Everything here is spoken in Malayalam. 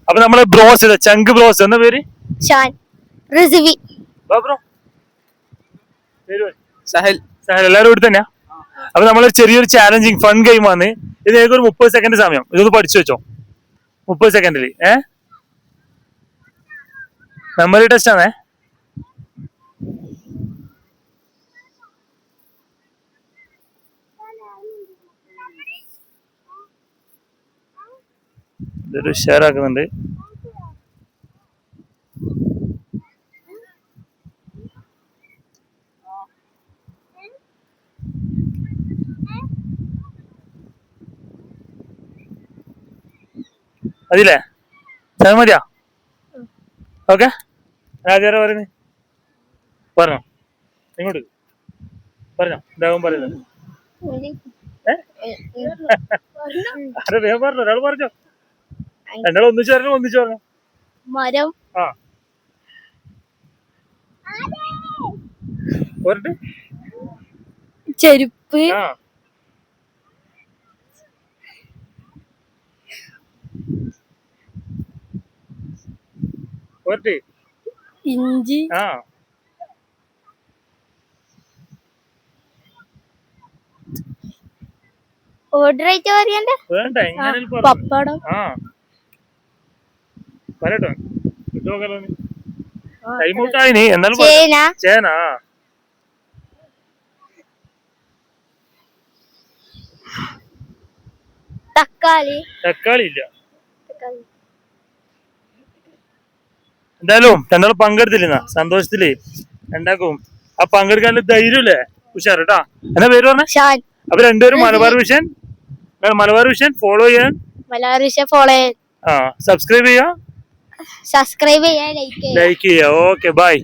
അപ്പൊ നമ്മള് ബ്രോസ് ചെയ്ത ചങ്ക് ബ്രോസ് എന്ന പേര് ഷാൻ റിസ്വി ബ്രോ സഹൽ എല്ലാവരും ഇവിടെ തന്നെയാ. അപ്പൊ നമ്മളൊരു ചെറിയൊരു ചാലഞ്ചിങ് ഫൺ ഗെയിം ആണ് ഇത്. ഒരു 30 സെക്കൻഡ് സമയം ഇതൊന്ന് പഠിച്ചു വെച്ചോ. 30 സെക്കൻഡില് മെമ്മറി ടെസ്റ്റ് ആണേ. ഇതൊരു ഷെയർ ആക്കുന്നുണ്ട്. അതില്ലേ മതിയാ? ഓക്കെ, ആദ്യം പറയുന്നേ പറഞ്ഞോ, ഇങ്ങോട്ട് പറഞ്ഞോ. ഇതാവും പറയുന്നത്. ആരെ വേഗം പറഞ്ഞോ, ഒരാൾ പറഞ്ഞോ. രണ്ടാൾ ഒന്നിച്ചു പറഞ്ഞോ. മരം. ആ പോരട്ടെ. ചെരുപ്പ്. ആ പോരട്ടെ. ഇഞ്ചി. ആ ഓർഡർ ആയിട്ട് പറയണ്ട. വേണ്ട, എങ്ങനെ പപ്പടം. ആ പറയട്ടോ. ടൈമൗട്ടായിനി എന്നാലും ചേന. തക്കാളി ഇല്ല. എന്തായാലും രണ്ടാളും പങ്കെടുത്തില്ല സന്തോഷത്തില് രണ്ടാക്കും. ആ പങ്കെടുക്കാനുള്ള ധൈര്യല്ലേ ഉഷാർ കേട്ടാ. എന്നാ പേര് പറഞ്ഞ? അപ്പൊ രണ്ടുപേരും മലബാർ വിഷൻ ഫോളോ ചെയ്യാൻ, സബ്സ്ക്രൈബ് ചെയ്യാ, ലൈക്ക് ചെയ്യാ. Okay bye.